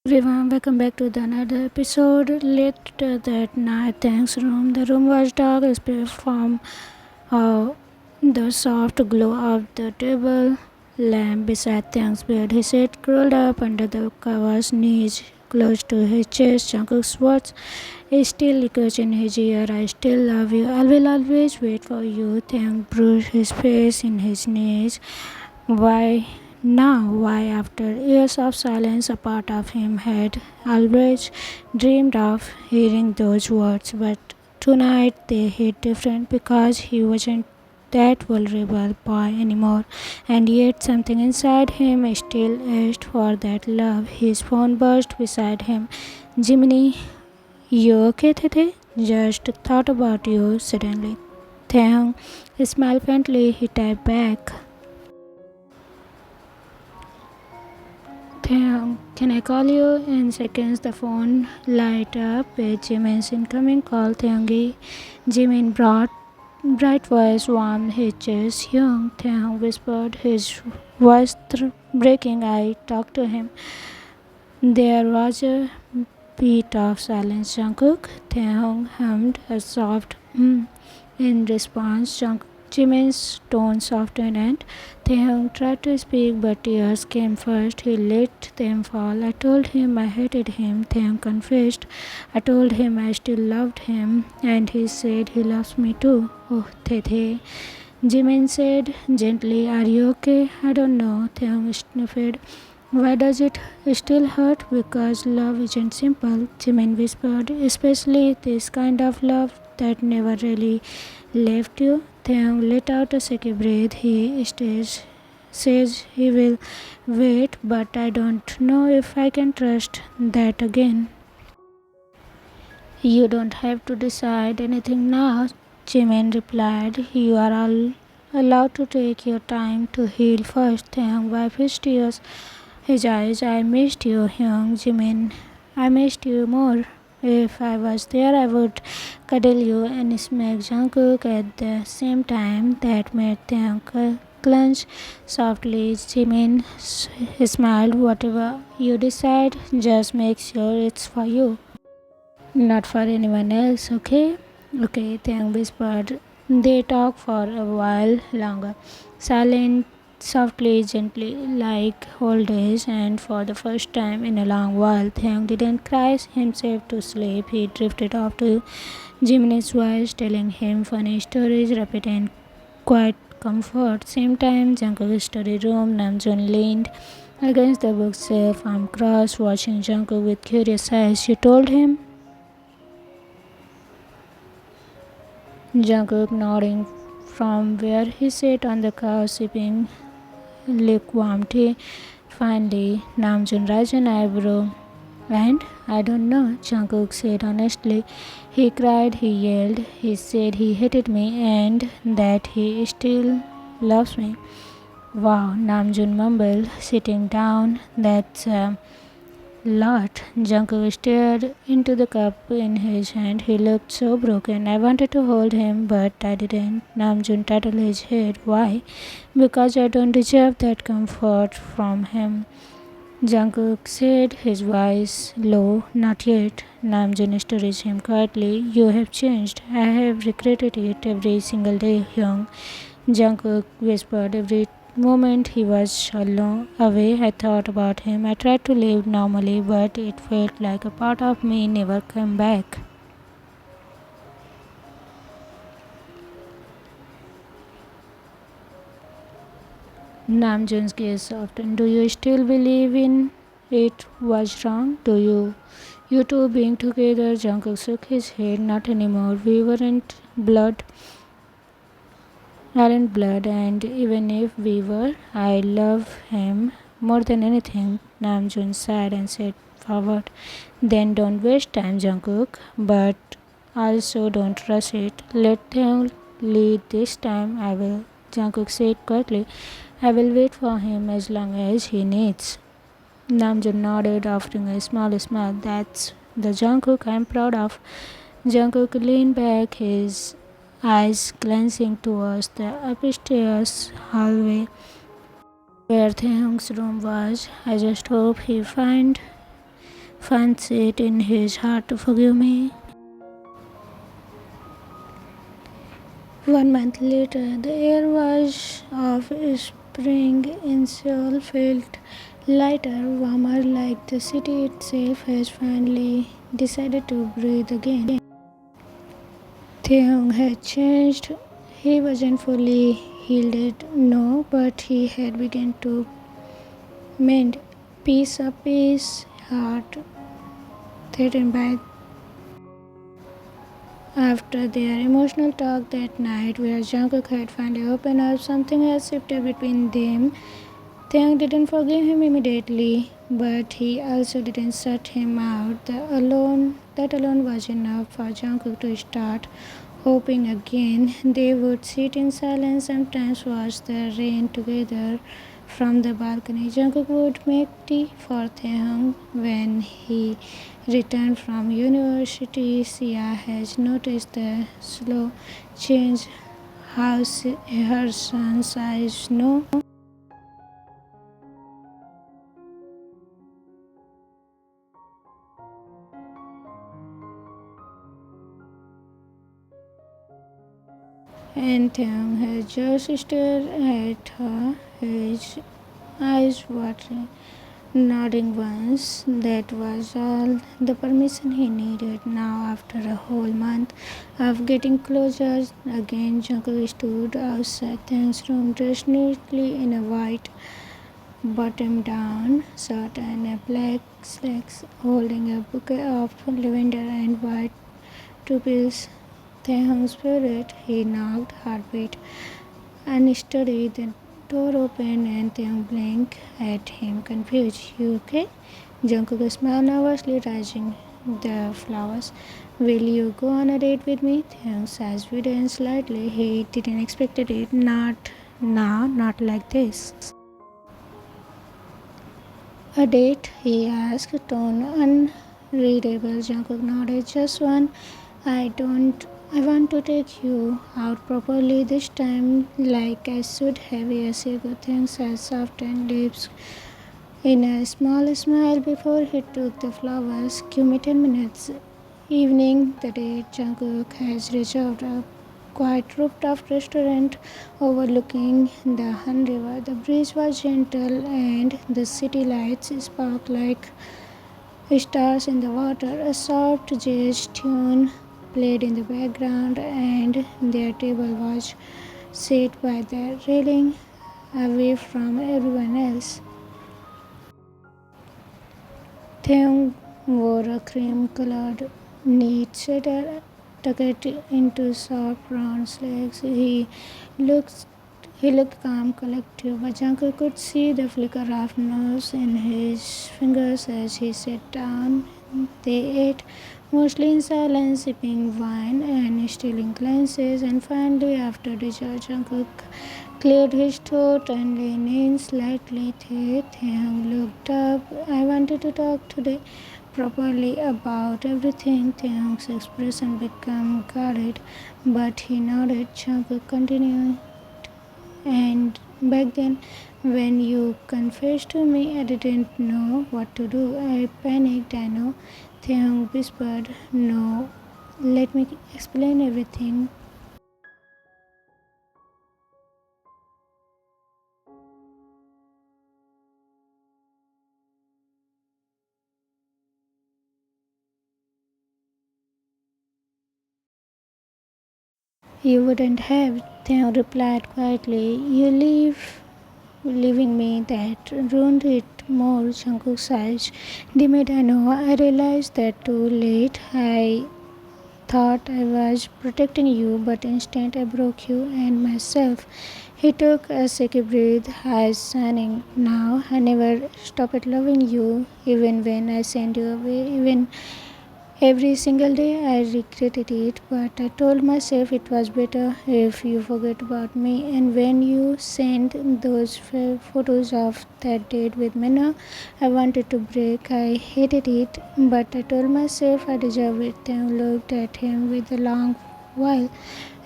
Everyone, welcome back to the another episode. Later that night, thanks room. The room was dark, except from uh, the soft glow of the table lamp beside Thank's bed. He sat curled up under the covers, knees close to his chest. Jungkook's words still echoes in his ear. I still love you. I will always wait for you. Thank brushed his face in his knees. Why now? Why, after years of silence, a part of him had always dreamed of hearing those words, but tonight they hit different because he wasn't that vulnerable boy anymore, and yet something inside him still asked for that love. His phone buzzed beside him. Jiminy, you okay, Tete? Just thought about you suddenly. Thang smiled faintly. He typed back. Can I call you? In seconds, the phone light up with Jimin's incoming call. Thangi. Jimin brought bright voice warmed his chest. Young Thang whispered, his voice breaking. I talked to him. There was a beat of silence. Jungkook. Thang hummed a soft in response. Jimin's tone softened and Taehyung tried to speak, but tears came first. He let them fall. I told him I hated him, Taehyung confessed. I told him I still loved him, and he said he loves me too. Oh, Tae. Jimin said gently, are you okay? I don't know, Taehyung sniffed. Why does it still hurt? Because love isn't simple, Jimin whispered, especially this kind of love that never really left you. Taeyong let out a second breath. Says he will wait, but I don't know if I can trust that again. You don't have to decide anything now, Jimin replied. You are all allowed to take your time to heal first. Taeyong wiped his tears. His eyes, I missed you, young Jimin. I missed you more. If I was there, I would cuddle you and smack Jungkook at the same time. That made them clench softly. Jimin smiled. Whatever you decide, just make sure it's for you, not for anyone else, okay? Okay, Tang whispered. They talked for a while longer, silent, softly, gently, like old days, and for the first time in a long while, Tang didn't cry himself to sleep. He drifted off to Jiminy's voice, telling him funny stories, rapid and quiet comfort. Same time, Jungkook's study room, Namjoon leaned against the bookshelf, arm crossed, watching Jungkook with curious eyes. She told him. Jungkook nodding from where he sat on the couch sipping lukewarm tea. Finally, Namjoon raised an eyebrow. And I don't know, Jungkook said honestly. He cried, he yelled, he said he hated me and that he still loves me. Wow, Namjoon mumbled, sitting down. That's a lot. Jungkook stared into the cup in his hand. He looked so broken. I wanted to hold him, but I didn't. Namjoon tattled his head. Why? Because I don't deserve that comfort from him. Jungkook said, his voice low. Not yet. Namjoon stretched him quietly. You have changed. I have regretted it every single day, Hyung. Jungkook whispered. Every moment he was alone away, I thought about him. I tried to live normally, but it felt like a part of me never came back. Namjoon's gaze softened. Do you still believe in it was wrong? Do you two being together? Jungkook shook his head. Not anymore. We aren't blood, and even if we were, I love him more than anything. Namjoon sighed and said forward. Then don't waste time, Jungkook, but also don't rush it. Let them lead this time. I will, Jungkook said quietly. I will wait for him as long as he needs. Namjoon nodded, offering a small smile. That's the Jungkook I'm proud of. Jungkook leaned back, his eyes glancing towards the upstairs hallway where Taehyung's room was. I just hope he finds finds it in his heart to forgive me. 1 month later, the air was of spring in Seoul felt lighter, warmer, like the city itself has finally decided to breathe again. Taehyung had changed. He wasn't fully healed, no, but he had begun to mend piece a piece, heart threatened by. After their emotional talk that night, where Jungkook had finally opened up, something had shifted between them. Taehyung didn't forgive him immediately, but he also didn't shut him out. That alone was enough for Jungkook to start hoping again. They would sit in silence, sometimes watch the rain together from the balcony. Jungkook would make tea for Taehyung when he returned from university. Sia has noticed the slow change how her son's eyes know. And Taehyung had just stared at her, his eyes watering, nodding once. That was all the permission he needed. Now, after a whole month of getting closer again, Jungkook stood outside Taehyung's room, dressed neatly in a white bottom-down shirt and a black slacks, holding a bouquet of lavender and white tulips. Taehyung's favorite. He knocked, heartbeat unsteady. The door opened and Taehyung blinked at him, confused. You okay? Jungkook smiled nervously, raising the flowers. Will you go on a date with me? Taehyung's eyes widened slightly. He didn't expect it. Not now, not like this. A date? He asked, tone unreadable. Jungkook nodded. Just one. I want to take you out properly this time, like I should have years ago. Thanks, I softened lips in a small smile before he took the flowers. Give me 10 minutes. Evening, the day Jungkook has reserved a quiet rooftop restaurant overlooking the Han River. The breeze was gentle and the city lights sparkled like stars in the water. A soft jazz tune played in the background, and their table was set by the railing away from everyone else. Taehyung wore a cream-colored knit sweater tucked into soft brown slacks. Looked he looked calm, collective, but Jungkook could see the flicker of nerves in his fingers as he sat down. They ate, mostly in silence, sipping wine and stealing glances, and finally, after dessert, Jungkook cleared his throat and leaned in slightly. Taehyung looked up. I wanted to talk today properly about everything. Taehyung's expression became guarded, but he nodded. Jungkook continued. And back then, when you confessed to me, I didn't know what to do. I panicked, I know. Taehyung whispered, no, let me explain everything. You wouldn't have, Taehyung replied quietly. Leaving me that ruined it more. Jungkook's eyes dimmed. I know. I realized that too late. I thought I was protecting you, but instead I broke you and myself. He took a shaky breath, eyes shining. Now I never stopped loving you, even when I sent you away, even every single day I regretted it, but I told myself it was better if you forget about me. And when you sent those photos of that date with Minna, I wanted to break. I hated it, but I told myself I deserved it. Then looked at him with a long while,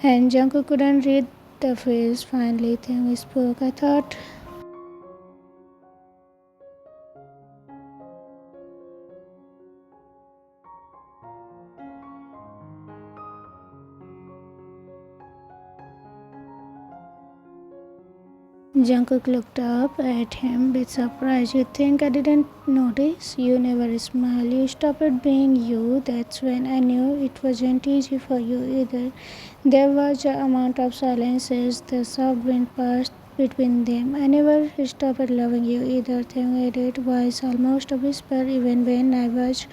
and Jungkook couldn't read the face. Finally, then we spoke. I thought Jungkook looked up at him with surprise. You think I didn't notice? You never smile. You stopped being you. That's when I knew it wasn't easy for you either. There was an amount of silence as the soft wind passed between them. I never stopped loving you either. Thing added voice almost a whisper even when I was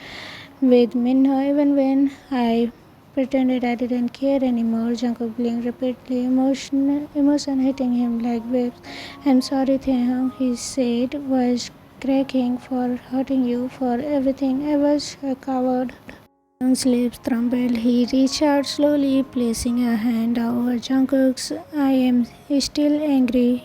with Minho, even when I pretended I didn't care anymore. Jungkook blinked repeatedly, emotion hitting him like waves. I'm sorry, Taehyung, he said, was cracking for hurting you, for everything. I was a coward. Taehyung's lips trembled. He reached out slowly, placing a hand over Jungkook's. I am still angry,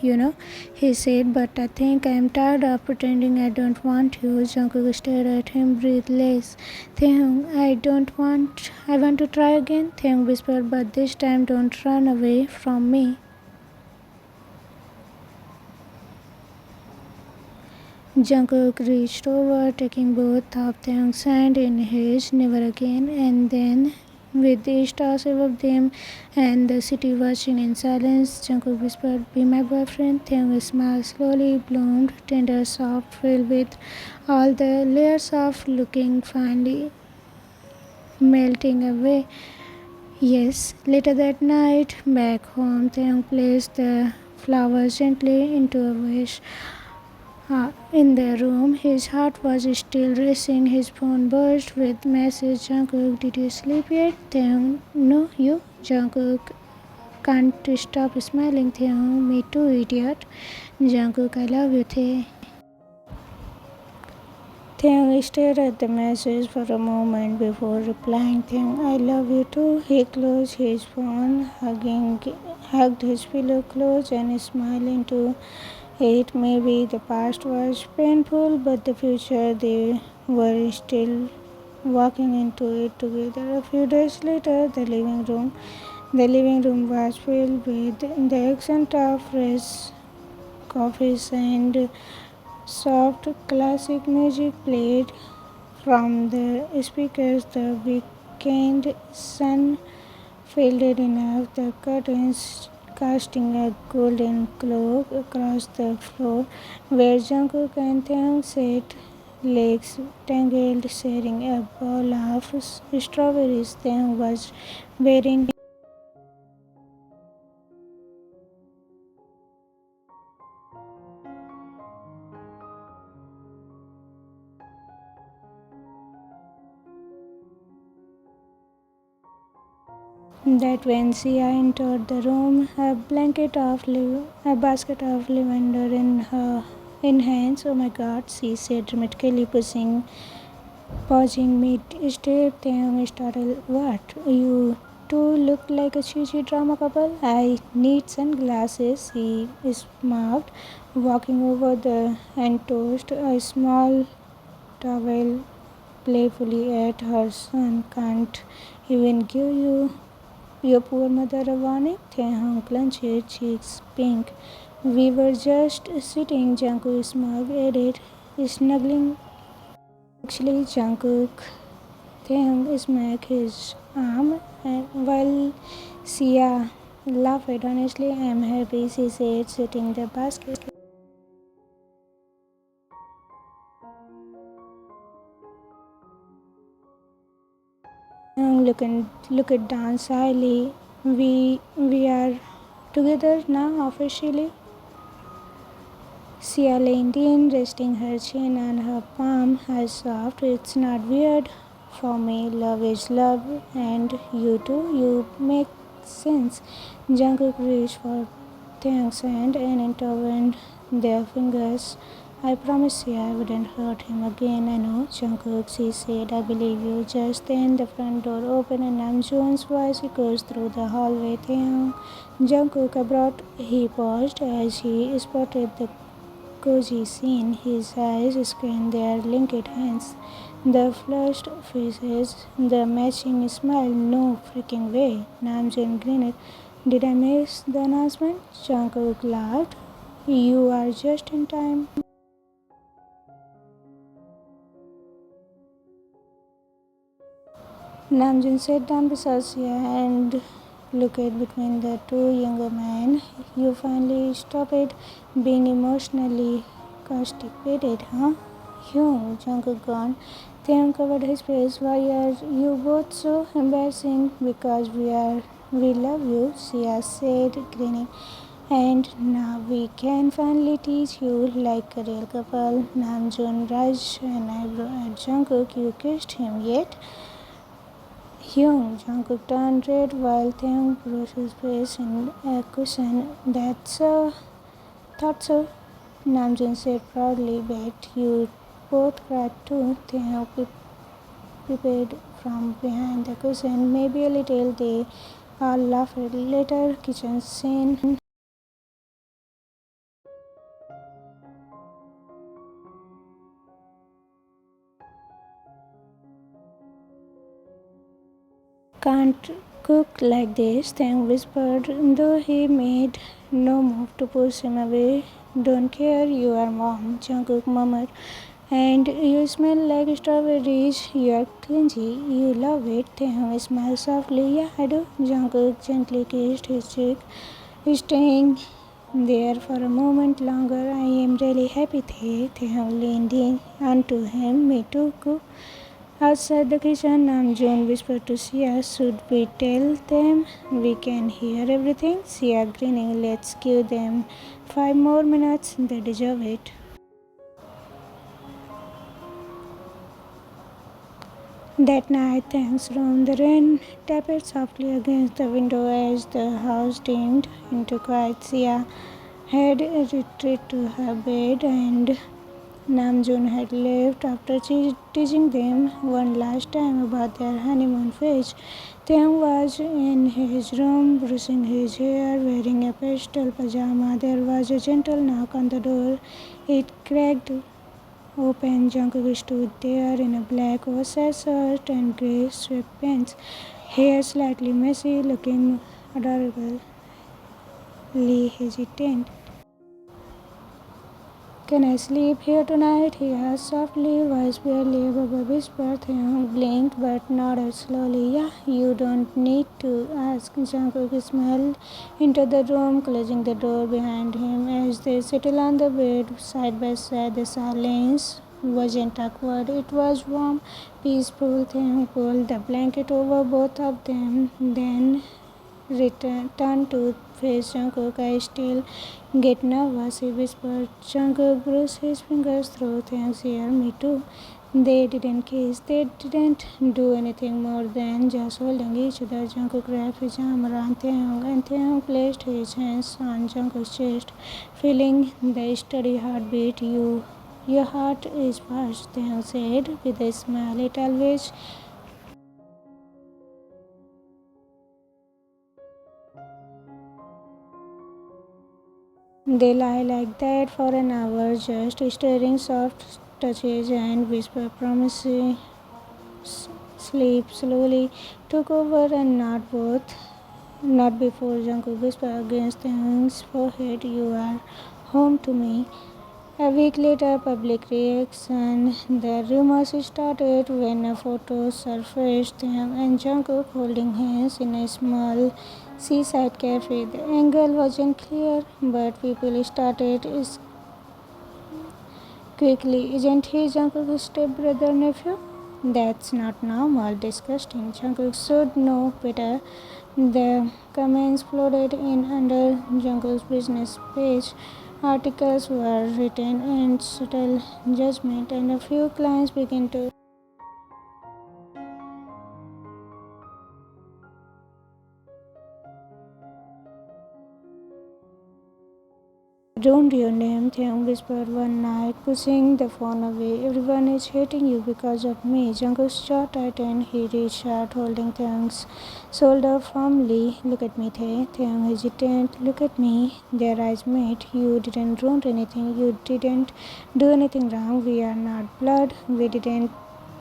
he said, but I think I am tired of pretending I don't want you. Jungkook stared at him, breathless. Taehyung, I want to try again, Taehyung whispered, but this time don't run away from me. Jungkook reached over, taking both of Taehyung's hands in his, never again, and then, with the stars above them and the city watching in silence, Jungkook whispered, be my boyfriend. Taehyung's smile slowly bloomed, tender, soft, filled with all the layers of looking finally melting away. Yes, later that night, back home, Taehyung placed the flowers gently into a vase. In the room, his heart was still racing. His phone buzzed with message. Jungkook, did you sleep yet? Taehyung, no, you? Jungkook can't stop smiling. Taehyung, me too, idiot. Jungkook, I love you, Tae. Taehyung stared at the message for a moment before replying. Taehyung, I love you too. He closed his phone, hugged his pillow close and smiled into it. Maybe the past was painful, but the future they were still walking into it together. A few days later, the living room was filled with the accent of fresh coffees and soft classic music played from the speakers. The weekend sun faded enough the curtains, casting a golden glow across the floor where Jungkook and Taehyung sat, legs tangled, sharing a bowl of strawberries. Taehyung was wearing that when Sia entered the room, a basket of lavender in hands. Oh my God, she said dramatically, pausing mid-step. Taehyung startled. What? You two look like a cheesy drama couple. I need sunglasses, he smiled, walking over and tossed a small towel playfully at her son. Can't even give your poor mother a warning. Taehyung clenched his cheeks pink. We were just sitting, Jungkook smiled, added, snuggling. Actually, Jungkook, Taehyung smacked his arm while Sia laughed. Honestly, I am happy, she said, setting the basket. Look at dance shyly. We are together now officially. Sia leaned in, resting her chin on her palm. Her soft, it's not weird for me. Love is love, and you too. You make sense. Jungkook reached for Taehyung's hand and intertwined their fingers. I promise you I wouldn't hurt him again. I know, Jungkook, she said. I believe you. Just then the front door opened and Namjoon's voice echoes through the hallway. Taehyung, Jungkook abroad. He paused as he spotted the cozy scene. His eyes scanned their linked hands, the flushed faces, the matching smile. No freaking way. Namjoon grinned. Did I miss the announcement? Jungkook laughed. You are just in time. Namjoon sat down beside Sia and looked between the two younger men. You finally stopped being emotionally constipated, huh? Hyung, Jungkook gone. Taeyong covered his face. Why are you both so embarrassing? Because we love you, Sia said, grinning. And now we can finally teach you like a real couple. Namjoon raised an eyebrow at Jungkook. You kissed him yet? Hyung, Jungkook turned red while Taeyong brushed his face in a cushion. That's a thought so. Namjoon said proudly, bet you both cried too. Taeyong peeped from behind the cushion. Maybe a little. They all laughed. Later, kitchen scene. Can't cook like this, Tang whispered, though he made no move to push him away. Don't care, you are mom, Jungkook murmured. And you smell like strawberries. You are clingy. You love it. Taehyung smiled softly. Yeah, I do. Jungkook gently kissed his cheek, staying there for a moment longer. I am really happy, Taehyung leaned in onto him. Me too, Cook. Outside the kitchen, Namjoon whispered to Sia, should we tell them we can hear everything? Sia grinning, let's give them 5 more minutes, they deserve it. That night, thanks room, the rain tapped softly against the window as the house dimmed into quiet. Sia had retreated to her bed and Namjoon had left after teaching them one last time about their honeymoon phase. Taeyong was in his room, brushing his hair, wearing a pastel pajama. There was a gentle knock on the door. It cracked open. Jungkook stood there in a black oversized shirt and grey sweatpants, hair slightly messy, looking adorably hesitant. Can I sleep here tonight? He asked softly, voice barely above a whisper. Taeyong blinked but nodded slowly. Yeah, you don't need to ask. Jungkook smiled into the room, closing the door behind him. As they settled on the bed side by side, the silence wasn't awkward. It was warm, peaceful. Taeyong pulled the blanket over both of them, then turned to face Jungkook. I still get nervous, he whispered. Jungkook brushed his fingers through Taeyong's hair. Me too. They didn't kiss. They didn't do anything more than just holding each other. Jungkook wrapped his arm around Taeyong and Taeyong placed his hands on Jungkook's chest, feeling the steady heartbeat. Your heart is fast, Taeyong said with a smile. It always. They lie like that for an hour, just stirring soft touches and whisper promises. Sleep slowly took over and not before Jungkook whispered against Taehyung's forehead, you are home to me. A week later, public reaction. The rumors started when a photo surfaced and Jungkook holding hands in a small seaside cafe. The angle wasn't clear, but people started quickly. Isn't he Jungkook's stepbrother nephew? That's not normal, disgusting. Jungkook should know better. The comments flooded in under Jungkook's business page. Articles were written in subtle judgment, and a few clients began to ruined your name, Taeyong whispered one night, pushing the phone away. Everyone is hating you because of me. Jungkook's jaw tightened. He reached out, holding Taeyong's shoulder firmly. Look at me, Taeyong hesitated. Look at me. Their eyes met. You didn't ruin anything. You didn't do anything wrong. We are not blood. We didn't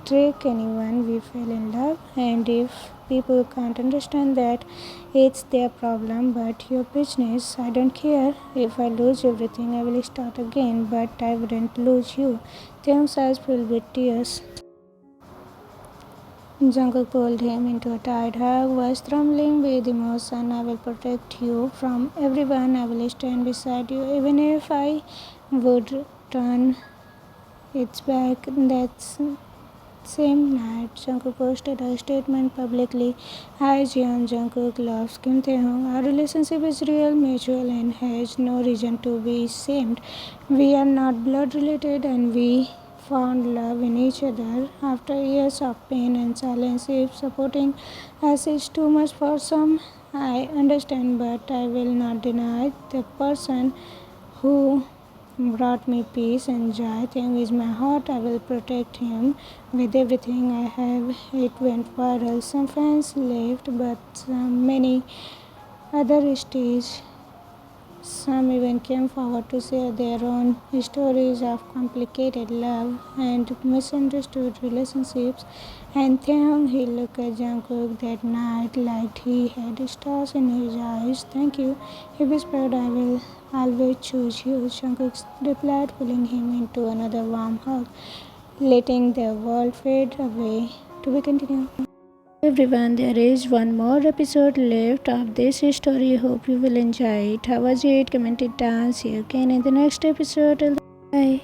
trick anyone. We fell in love. And if people can't understand that, it's their problem, but your business. I don't care. If I lose everything, I will start again, but I wouldn't lose you. Taeyong's eyes filled with tears. Jungkook pulled him into a tight hug, was trembling with emotion. I will protect you from everyone. I will stand beside you, even if I would turn its back. That same night, Jungkook posted a statement publicly. Hi Jeon, Jungkook loves Kim Tae-hong. Our relationship is real, mutual, and has no reason to be ashamed. We are not blood related, and we found love in each other after years of pain and silence. If supporting us is too much for some, I understand, but I will not deny the person who brought me peace and joy. Thing is my heart. I will protect him with everything I have. It went viral. Some fans left, but many others stayed. Some even came forward to share their own stories of complicated love and misunderstood relationships. And then he looked at Jungkook that night like he had stars in his eyes. Thank you, he whispered. I will always choose you. Jungkook replied, pulling him into another warm hug, letting the world fade away. To be continued. Everyone, there is one more episode left of this story. Hope you will enjoy it. How was it? Comment it down. See you again in the next episode. Bye.